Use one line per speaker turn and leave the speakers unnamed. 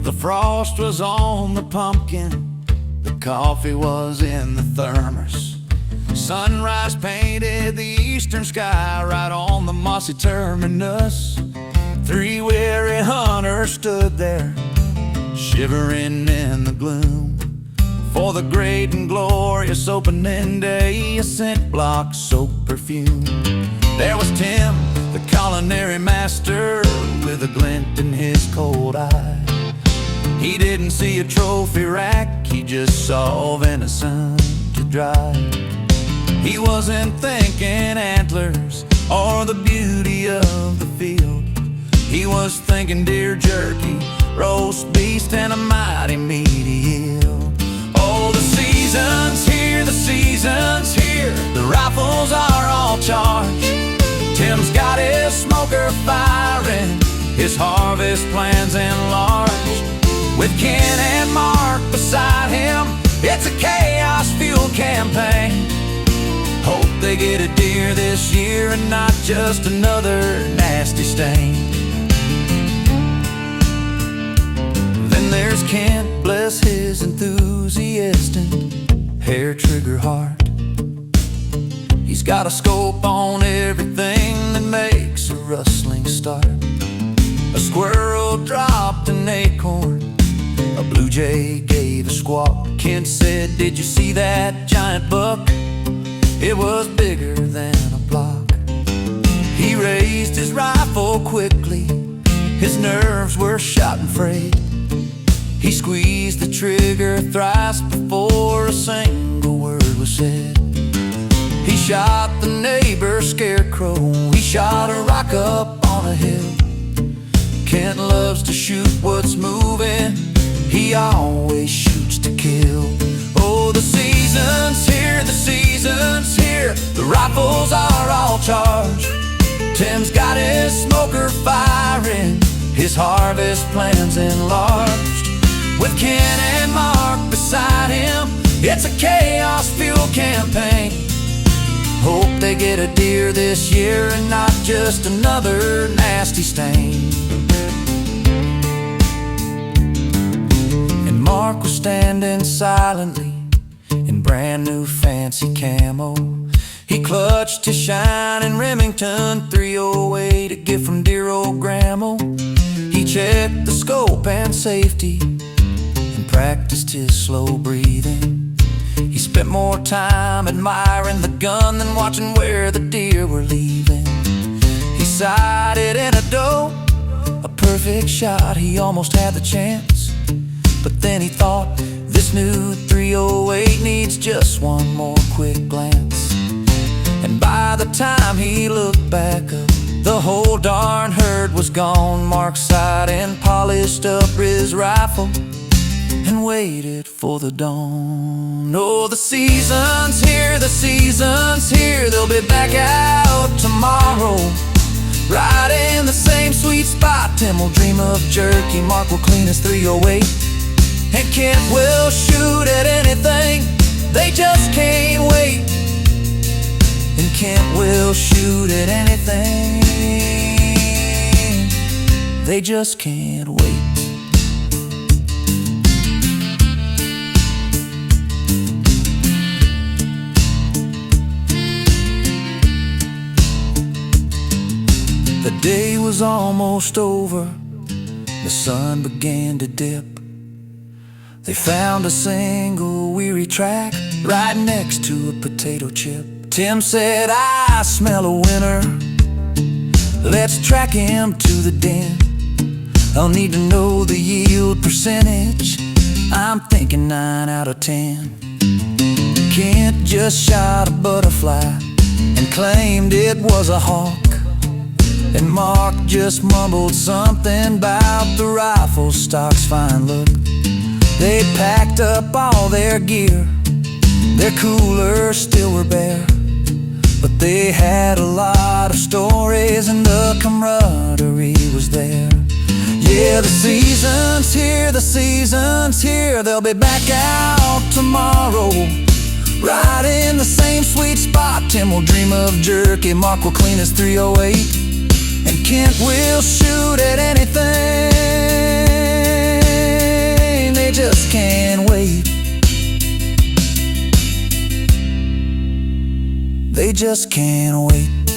The frost was on the pumpkin, the coffee was in the thermos. Sunrise painted the eastern sky right on the mossy terminus. 3 weary hunters stood there, shivering in the gloom, for the great and glorious opening day, a scent block soaked perfume. There was Tim, the culinary master, with a glint in his cold eye. He didn't see a trophy rack, he just saw venison to dry. He wasn't thinking antlers or the beauty of the field. He was thinking deer jerky, roast beast, and a mighty meaty yield. Oh, the season's here, the season's here, the rifles are all charged. Tim's got his smoker firing, his harvest plans enlarged. With Ken and Mark beside him, it's a chaos fuel campaign. Hope they get a deer this year and not just another nasty stain. Then there's Kent, bless his enthusiastic hair trigger heart. He's got a scope on everything that makes a rustling start. A squirrel dropped an acorn, a blue jay gave a squawk. Kent said, "Did you see that giant buck? It was bigger than a block." He raised his rifle quickly, his nerves were shot and frayed. He squeezed the trigger thrice before a single word was said. He shot the neighbor's scarecrow, he shot a rock up on a hill. Kent loves to shoot what's moving, he always shoots to kill. Oh, the season's here, the season's here, the rifles are all charged. Tim's got his smoker firing, his harvest plans enlarged. With Ken and Mark beside him, it's a chaos fuel campaign. Hope they get a deer this year and not just another nasty stain. And Mark was standing silently in brand new fancy camo. He clutched his shining Remington 308, a gift from dear old grandma. He checked the scope and safety and practiced his slow breathing. He spent more time admiring the gun than watching where the deer were leaving. He sighted in a doe, a perfect shot, he almost had the chance. But then he thought, this new 308 needs just one more quick glance. And by the time he looked back up, the whole darn herd was gone. Mark sighed and polished up his rifle and waited for the dawn. Oh, the season's here, the season's here, they'll be back out tomorrow, right in the same sweet spot. Tim will dream of jerky, Mark will clean his 308, and Kent will shoot at anything, they just can't wait. And Kent will shoot at anything, they just can't wait. The day was almost over, the sun began to dip. They found a single weary track right next to a potato chip. Tim said, "I smell a winner, let's track him to the den. I'll need to know the yield percentage, I'm thinking 9 out of 10. Kent just shot a butterfly and claimed it was a hawk, and Mark just mumbled something about the rifle stock's fine look. They packed up all their gear, their coolers still were bare, but they had a lot of stories and the camaraderie was there. Yeah, the season's here, the season's here, they'll be back out tomorrow, right in the same sweet spot. Tim will dream of jerky, Mark will clean his 308, and Kent will shoot at anything. just can't wait. They just can't wait.